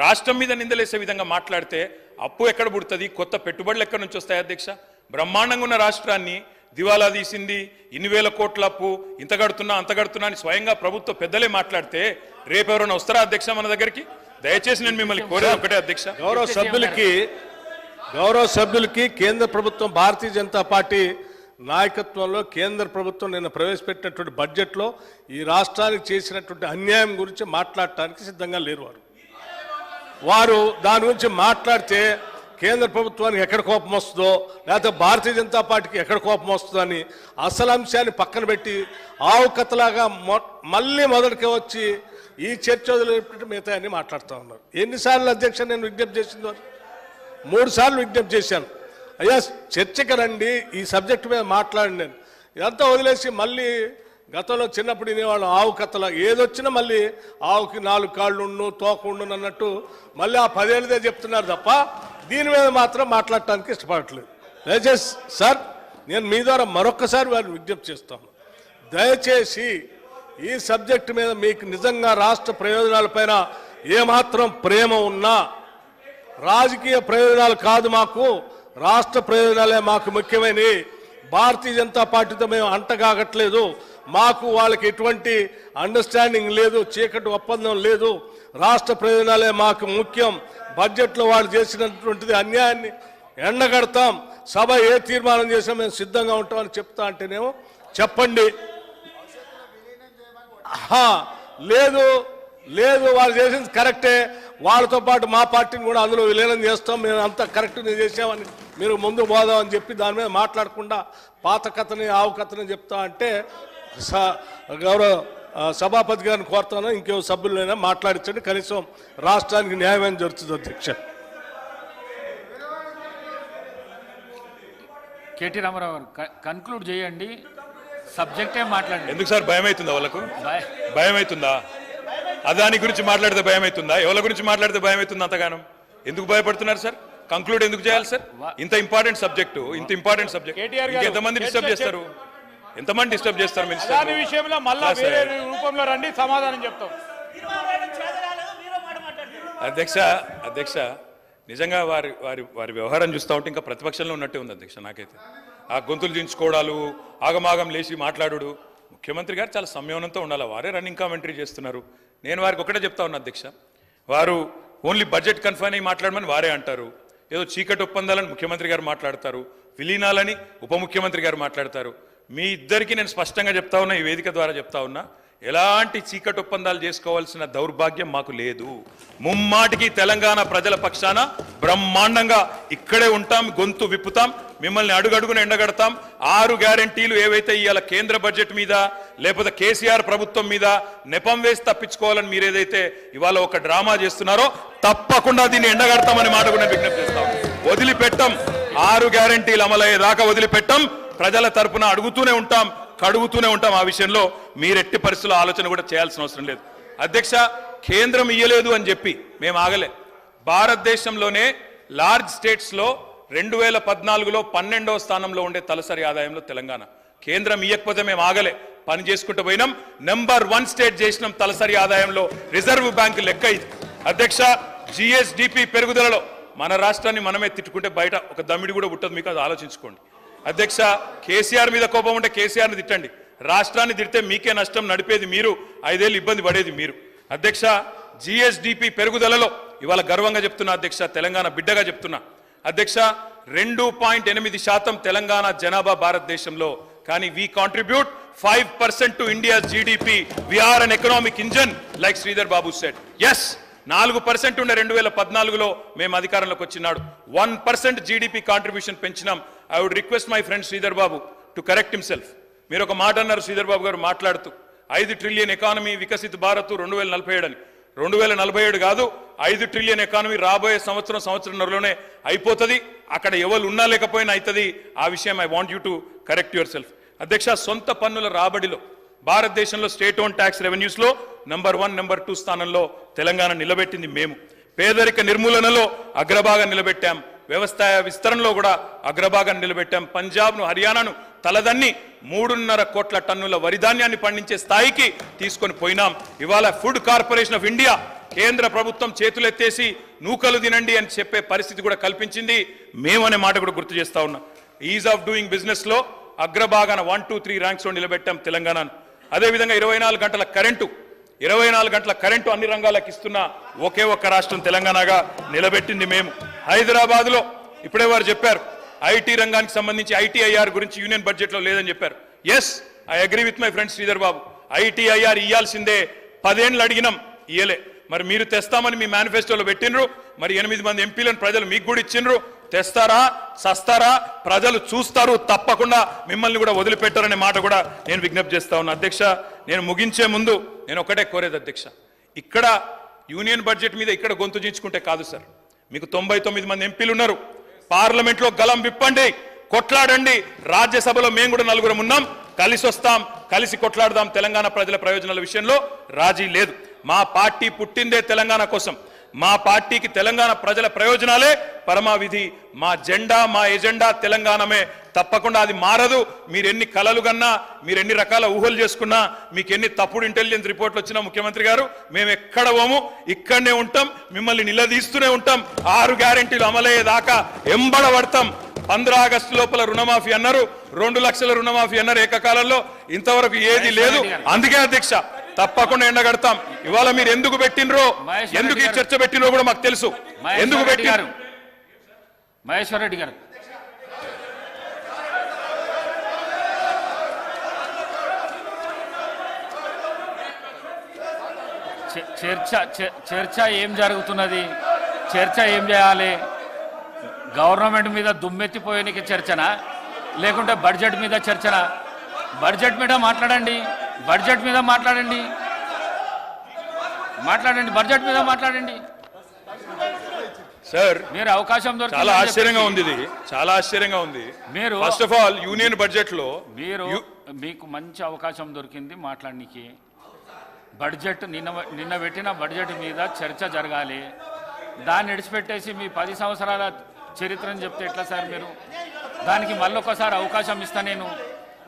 రాష్ట్రం మీద నిందలేసే విధంగా మాట్లాడితే అప్పు ఎక్కడ పుడుతుంది? కొత్త పెట్టుబడులు ఎక్కడి నుంచి వస్తాయి అధ్యక్ష? బ్రహ్మాండంగా ఉన్న రాష్ట్రాన్ని దివాలా తీసింది, ఇన్ని వేల కోట్ల అప్పు, ఇంత కడుతున్నా అంత కడుతున్నా అని స్వయంగా ప్రభుత్వ పెద్దలే మాట్లాడితే రేపు ఎవరైనా వస్తారా అధ్యక్ష మన దగ్గరికి? దయచేసి నేను మిమ్మల్ని కోరేది ఒకటే అధ్యక్ష, గౌరవ సభ్యులకి కేంద్ర ప్రభుత్వం, భారతీయ జనతా పార్టీ నాయకత్వంలో కేంద్ర ప్రభుత్వం నిన్న ప్రవేశపెట్టినటువంటి బడ్జెట్లో ఈ రాష్ట్రానికి చేసినటువంటి అన్యాయం గురించి మాట్లాడటానికి సిద్ధంగా లేరు. వారు దాని గురించి మాట్లాడితే కేంద్ర ప్రభుత్వానికి ఎక్కడ కోపం వస్తుందో, లేకపోతే భారతీయ జనతా పార్టీకి ఎక్కడ కోపం వస్తుందో అని అసలు అంశాన్ని పక్కన పెట్టి ఆవు కథలాగా మళ్ళీ మొదటికే వచ్చి ఈ చర్చ వదిలేపెట్టి మిగతా అన్ని మాట్లాడుతూ ఉన్నారు. ఎన్నిసార్లు అధ్యక్ష నేను విజ్ఞప్తి చేసిందో? 3 సార్లు విజ్ఞప్తి చేశాను, అయ్యా చర్చకి రండి, ఈ సబ్జెక్టు మీద మాట్లాడండి. నేను ఇదంతా వదిలేసి మళ్ళీ గతంలో చిన్నప్పుడు వినేవాళ్ళం ఆవు కథల, ఏదొచ్చినా మళ్ళీ ఆవుకి 4 కాళ్ళు ఉండు, తోక ఉండు అన్నట్టు మళ్ళీ ఆ 10 ఏళ్ళదే చెప్తున్నారు తప్ప దీని మీద మాత్రం మాట్లాడటానికి ఇష్టపడట్లేదు. దయచేసి సార్, నేను మీ ద్వారా మరొక్కసారి వారిని విజ్ఞప్తి చేస్తాను, దయచేసి ఈ సబ్జెక్టు మీద మీకు నిజంగా రాష్ట్ర ప్రయోజనాలపైన ఏమాత్రం ప్రేమ ఉన్నా, రాజకీయ ప్రయోజనాలు కాదు మాకు, రాష్ట్ర ప్రయోజనాలే మాకు ముఖ్యమైనవి. భారతీయ జనతా పార్టీతో మేము అంటగాగట్లేదు, మాకు వాళ్ళకి ఎటువంటి అండర్స్టాండింగ్ లేదు, చీకటి ఒప్పందం లేదు, రాష్ట్ర ప్రయోజనాలే మాకు ముఖ్యం. బడ్జెట్లో వాళ్ళు చేసినటువంటిది అన్యాయాన్ని ఎండగడతాం, సభ ఏ తీర్మానం చేసినా మేము సిద్ధంగా ఉంటామని చెప్తా అంటేనేమో చెప్పండి, లేదు వాళ్ళు చేసింది కరెక్టే, వాళ్ళతో పాటు మా పార్టీని కూడా అందులో విలీనం చేస్తాం, మేము అంతా కరెక్ట్ చేసామని మీరు ముందు పోదామని చెప్పి దాని మీద మాట్లాడకుండా పాత కథని ఆవు కథని చెప్తా అంటే గౌరవ సభాపతి గారిని కోరుతాను, ఇంకో సభ్యులైనా మాట్లాడించండి, కనీసం రాష్ట్రానికి న్యాయమైన జరుగుతుంది. అధ్యక్ష కేటీ రామారావు గారు కన్క్లూడ్ చేయండి, సబ్జెక్టే మాట్లాడండి. ఎందుకు సార్ భయం అవుతుందా? వాళ్ళకు భయం అవుతుందా? అదాని గురించి మాట్లాడితే భయం అవుతుందా? ఎవరి గురించి మాట్లాడితే భయం అవుతుందా? అంతగానం ఎందుకు భయపడుతున్నారు సార్? కంక్లూడ్ ఎందుకు చేయాలి సార్? ఇంత ఇంపార్టెంట్ సబ్జెక్టు ఎంతమంది డిస్టర్బ్ చేస్తారు? ఎంతమంది డిస్టర్బ్ చేస్తారు దాని మినిస్టర్ విషయంలో మళ్ళా వేరే రూపంలో రండి, సమాధానం చెప్తాం. అధ్యక్ష నిజంగా వారి వారి వారి వ్యవహారం చూస్తూ ఉంటే ఇంకా ప్రతిపక్షంలో ఉన్నట్టే ఉంది అధ్యక్ష. నాకైతే ఆ గొంతులు దించుకోవడాలు, ఆగమాగం లేచి మాట్లాడు. ముఖ్యమంత్రి గారు చాలా సంయమనంతో ఉండాలి. వారే రన్నింగ్ కామెంటరీ చేస్తున్నారు. నేను వారికి ఒకటే చెప్తా ఉన్నా అధ్యక్ష, వారు ఓన్లీ బడ్జెట్ కన్ఫైన్ అయ్యి మాట్లాడమని వారే అంటారు. ఏదో చీకటి ఒప్పందాలని ముఖ్యమంత్రి గారు మాట్లాడతారు, విలీనాలని ఉప ముఖ్యమంత్రి గారు మాట్లాడతారు. మీ ఇద్దరికి నేను స్పష్టంగా చెప్తా ఉన్నా, ఈ వేదిక ద్వారా చెప్తా ఉన్నా, ఎలాంటి చీకటి ఒప్పందాలు చేసుకోవాల్సిన దౌర్భాగ్యం మాకు లేదు. ముమ్మాటికి తెలంగాణ ప్రజల పక్షాన బ్రహ్మాండంగా ఇక్కడే ఉంటాం, గొంతు విప్పుతాం, మిమ్మల్ని అడుగడుగున ఎండగడతాం. 6 గ్యారెంటీలు ఏవైతే ఇవాళ కేంద్ర బడ్జెట్ మీద లేకపోతే కేసీఆర్ ప్రభుత్వం మీద నెపం వేసి తప్పించుకోవాలని మీరు ఏదైతే ఇవాళ ఒక డ్రామా చేస్తున్నారో తప్పకుండా దీన్ని ఎండగడతామని మాట కూడా విజ్ఞప్తి చేస్తాం. వదిలిపెట్టం. 6 గ్యారెంటీలు అమలయ్యేదాకా వదిలిపెట్టం. ప్రజల తరపున అడుగుతూనే ఉంటాం, కడుగుతూనే ఉంటాం. ఆ విషయంలో మీరెట్టి పరిస్థితుల్లో ఆలోచన కూడా చేయాల్సిన అవసరం లేదు. అధ్యక్ష, కేంద్రం ఇయ్యలేదు అని చెప్పి మేము ఆగలే. భారతదేశంలోనే లార్జ్ స్టేట్స్లో 2014లో 12వ స్థానంలో ఉండే తలసరి ఆదాయంలో తెలంగాణ. కేంద్రం ఇయ్యకపోతే మేము ఆగలే, పని చేసుకుంటూ పోయినాం. నెంబర్ 1 స్టేట్ చేసినాం తలసరి ఆదాయంలో. రిజర్వ్ బ్యాంక్ లెక్క ఇది అధ్యక్ష. GSDP పెరుగుదలలో మన రాష్ట్రాన్ని మనమే తిట్టుకుంటే బయట ఒక దమ్మిడి కూడా పుట్టదు. మీకు అది ఆలోచించుకోండి అధ్యక్ష. కేసీఆర్ మీద కోపం ఉంటే కేసీఆర్ని తిట్టండి, రాష్ట్రాన్ని తిడితే మీకే నష్టం, నడిపేది మీరు, 5 ఏళ్ళు ఇబ్బంది పడేది మీరు. అధ్యక్ష, GSDP పెరుగుదలలో ఇవాళ గర్వంగా చెప్తున్నా అధ్యక్ష, తెలంగాణ బిడ్డగా చెప్తున్నా అధ్యక్ష. 2.8% తెలంగాణ జనాభా భారతదేశంలో, కానీ we contribute 5% to India's GDP. We are an economic engine like Sridhar Babu said. Yes, 4% ఉండే 2014లో మేము అధికారంలోకి వచ్చినాడు 1% GDP కాంట్రిబ్యూషన్ పెంచినాం. I would request my friend Sridhar Babu to correct himself. మీరు ఒక మాట అన్నారు శ్రీధర్ బాబు గారు మాట్లాడుతూ, 5 ట్రిలియన్ ఎకానమీ వికసిత్ భారత్ 2047 అని. 2047 కాదు, 5 ట్రిలియన్ ఎకానమీ రాబోయే సంవత్సరంలోనే అయిపోతుంది. అక్కడ ఎవరు ఉన్నా లేకపోయినా అవుతుంది. ఆ విషయం I want you to correct yourself. అధ్యక్ష, సొంత పన్నుల రాబడిలో భారతదేశంలో స్టేట్ ఓన్ ట్యాక్స్ రెవెన్యూస్లో నెంబర్ 1, నెంబర్ 2 స్థానంలో తెలంగాణ నిలబెట్టింది మేము. పేదరిక నిర్మూలనలో అగ్రభాగం నిలబెట్టాం. వ్యవసాయ విస్తరణలో కూడా అగ్రభాగం నిలబెట్టాం. పంజాబ్ను, హర్యానాను తలదన్ని 3.5 కోట్ల టన్నుల వరిధాన్యాన్ని పండించే స్థాయికి తీసుకొని పోయినాం. ఇవాళ ఫుడ్ కార్పొరేషన్ ఆఫ్ ఇండియా కేంద్ర ప్రభుత్వం చేతులెత్తేసి నూకలు తినండి అని చెప్పే పరిస్థితి కూడా కల్పించింది మేమనే మాట కూడా గుర్తు చేస్తా ఉన్నా. ఈజ్ ఆఫ్ డూయింగ్ బిజినెస్ లో అగ్రభాగాన 1, 2, 3 ర్యాంక్స్ లో నిలబెట్టాం తెలంగాణను. అదేవిధంగా 24 గంటల కరెంటు అన్ని రంగాలకు ఇస్తున్న ఒకే ఒక్క రాష్ట్రం తెలంగాణగా నిలబెట్టింది మేము. హైదరాబాద్లో ఇప్పుడే వారు చెప్పారు, ఐటీ రంగానికి సంబంధించి ITIR గురించి యూనియన్ బడ్జెట్లో లేదని చెప్పారు. Yes, I agree with my friend Sridhar Babu. ITIR ఇయ్యాల్సిందే, 10 ఏళ్ళు అడిగినాం, ఇయ్యలే. మరి మీరు తెస్తామని మీ మేనిఫెస్టోలో పెట్టినరు, మరి 8 మంది ఎంపీలను ప్రజలు మీకు కూడా ఇచ్చిండ్రు. తెస్తారా, సస్తారా, ప్రజలు చూస్తారు, తప్పకుండా మిమ్మల్ని కూడా వదిలిపెట్టారనే మాట కూడా నేను విజ్ఞప్తి చేస్తా ఉన్నా. అధ్యక్ష, నేను ముగించే ముందు నేను ఒకటే కోరేది అధ్యక్ష, ఇక్కడ యూనియన్ బడ్జెట్ మీద ఇక్కడ గొంతు చించుకుంటే కాదు సార్. మీకు 99 మంది ఎంపీలు ఉన్నారు. పార్లమెంట్లో గలం విప్పండి, కొట్లాడండి. రాజ్యసభలో మేము కూడా 4 ఉన్నాం, కలిసి వస్తాం, కలిసి కొట్లాడదాం. తెలంగాణ ప్రజల ప్రయోజనాల విషయంలో రాజీ లేదు. మా పార్టీ పుట్టిందే తెలంగాణ కోసం. మా పార్టీకి తెలంగాణ ప్రజల ప్రయోజనాలే పరమావిధి. మా జెండా, మా ఎజెండా తెలంగాణమే. తప్పకుండా అది మారదు. మీరు ఎన్ని కలలు కన్నా, మీరు ఎన్ని రకాల ఊహలు చేసుకున్నా, మీకు ఎన్ని తప్పుడు ఇంటెలిజెన్స్ రిపోర్ట్లు వచ్చినా ముఖ్యమంత్రి గారు, మేము ఎక్కడ పోము, ఇక్కడనే ఉంటాం, మిమ్మల్ని నిలదీస్తూనే ఉంటాం. 6 గ్యారెంటీలు అమలయ్యేదాకా ఎంబడబడతాం. 15 ఆగస్టు లోపల రుణమాఫీ అన్నారు, 2 లక్షల రుణమాఫీ అన్నారు ఏకకాలంలో. ఇంతవరకు ఏది లేదు. అందుకే అధ్యక్ష తప్పకుండా ఎండగడతాం. ఇవాళ మీరు ఎందుకు పెట్టినరో, ఎందుకు ఈ చర్చ పెట్టినరో కూడా మాకు తెలుసు. ఎందుకు పెట్టారు మహేశ్వర్ రెడ్డి గారు? చర్చ ఏం జరుగుతున్నది? చర్చ ఏం చేయాలి? గవర్నమెంట్ మీద దుమ్మెత్తిపోయేనికి చర్చనా, లేకుంటే బడ్జెట్ మీద చర్చనా? బడ్జెట్ మీద మాట్లాడండి, బడ్జెట్ మీద మాట్లాడండి, బడ్జెట్ మీద మాట్లాడండి సార్. మీరు అవకాశం దొరికి చాలా ఆశ్చర్యంగా ఉంది, ఇది చాలా ఆశ్చర్యంగా ఉంది. మీరు first of all union budget లో మీకు మంచి అవకాశం దొరికింది మాట్లాడడానికి. బడ్జెట్ నిన్న పెట్టిన బడ్జెట్ మీద చర్చ జరగాలి. దాన్ని విడిచిపెట్టేసి మీ 10 సంవత్సరాల చరిత్రను చెప్తే ఎట్లా సార్? మీరు దానికి మళ్ళొకసారి అవకాశం ఇస్తా నేను.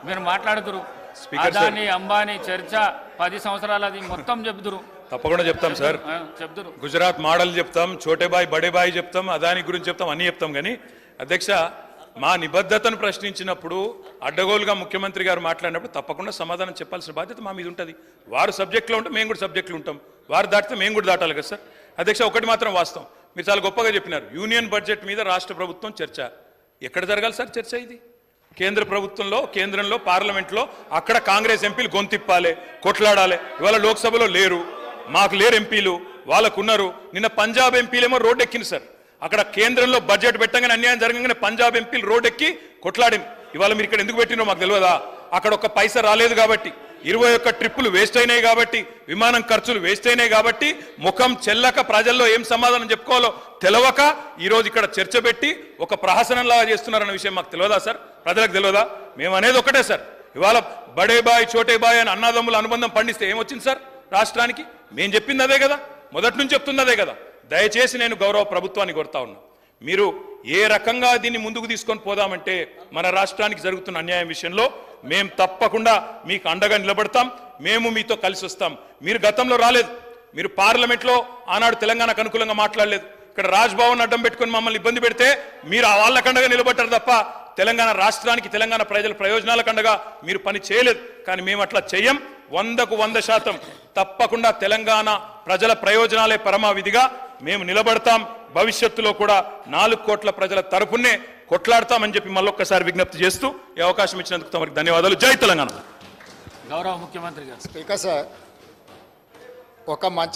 మీరు మాట్లాడుతురు స్పీకర్ సార్. అదాని అంబానీ చర్చ 10 సంవత్సరాలది మొత్తం చెప్తురు తప్పకుండా చెప్తాం సార్. చెప్తురు గుజరాత్ మోడల్ చెప్తాం, చోటేబాయ్ బడేబాయ్ చెప్తాం, అదాని గురించి చెప్తాం, అన్నీ చెప్తాం. కానీ అధ్యక్ష, మా నిబద్ధతను ప్రశ్నించినప్పుడు అడ్డగోలుగా ముఖ్యమంత్రి గారు మాట్లాడినప్పుడు తప్పకుండా సమాధానం చెప్పాల్సిన బాధ్యత మా మీద ఉంటుంది. వారు సబ్జెక్ట్లో ఉంటే మేము కూడా సబ్జెక్టులు ఉంటాం, వారు దాటితే మేము కూడా దాటాలి కదా సార్. అధ్యక్ష, ఒకటి మాత్రం వాస్తవం, మీరు చాలా గొప్పగా చెప్పినారు, యూనియన్ బడ్జెట్ మీద రాష్ట్ర ప్రభుత్వం చర్చ. ఎక్కడ జరగాలి సార్ చర్చ? ఇది కేంద్ర ప్రభుత్వంలో, కేంద్రంలో, పార్లమెంట్లో. అక్కడ కాంగ్రెస్ ఎంపీలు గొంతిప్పాలి, కొట్లాడాలి. ఇవాళ లోక్సభలో లేరు, మాకు లేరు ఎంపీలు, వాళ్ళకున్నారు. నిన్న పంజాబ్ ఎంపీలేమో రోడ్డు ఎక్కింది సార్. అక్కడ కేంద్రంలో బడ్జెట్ పెట్టగానే అన్యాయం జరగగానే పంజాబ్ ఎంపీలు రోడ్డు ఎక్కి కొట్లాడింది. ఇవాళ మీరు ఇక్కడ ఎందుకు పెట్టినో మాకు తెలియదా? అక్కడ ఒక్క పైసా రాలేదు కాబట్టి, 21 ట్రిప్పులు వేస్ట్ అయినాయి కాబట్టి, విమానం ఖర్చులు వేస్ట్ అయినాయి కాబట్టి, ముఖం చెల్లక ప్రజల్లో ఏం సమాధానం చెప్పుకోవాలో తెలవక ఈరోజు ఇక్కడ చర్చ పెట్టి ఒక ప్రహసనంలాగా చేస్తున్నారన్న విషయం మాకు తెలియదా సార్? ప్రజలకు తెలియదా? మేము అనేది ఒకటే సార్, ఇవాళ బడేబాయ్ చోటేబాయ్ అని అన్నదమ్ముల అనుబంధం పండిస్తే ఏమొచ్చింది సార్ రాష్ట్రానికి? మేము చెప్పింది అదే కదా, మొదటి నుంచి చెప్తుంది అదే కదా. దయచేసి నేను గౌరవ ప్రభుత్వాన్ని కోరుతా ఉన్నా, మీరు ఏ రకంగా దీన్ని ముందుకు తీసుకొని పోదామంటే మన రాష్ట్రానికి జరుగుతున్న అన్యాయం విషయంలో మేము తప్పకుండా మీకు అండగా నిలబడతాం, మేము మీతో కలిసి వస్తాం. మీరు గతంలో రాలేదు, మీరు పార్లమెంట్లో ఆనాడు తెలంగాణకు అనుకూలంగా మాట్లాడలేదు. ఇక్కడ రాజ్భవన్ అడ్డం పెట్టుకొని మమ్మల్ని ఇబ్బంది పెడితే మీరు వాళ్ళకు అండగా నిలబడ్డారు తప్ప తెలంగాణ రాష్ట్రానికి, తెలంగాణ ప్రజల ప్రయోజనాలకు అండగా మీరు పని చేయలేదు. కానీ మేము అట్లా చెయ్యం. 100కు 100% తప్పకుండా తెలంగాణ ప్రజల ప్రయోజనాలే పరమావిధిగా మేము నిలబడతాం. భవిష్యత్తులో కూడా 4 కోట్ల ప్రజల తరపునే కొట్లాడతామని చెప్పి మళ్ళొక్కసారి విజ్ఞప్తి చేస్తూ ఈ అవకాశం ఇచ్చినందుకు తమరికి ధన్యవాదాలు. జై తెలంగాణ. గౌరవ ముఖ్యమంత్రి గారు. స్పీకర్ సార్, ఒక మంచి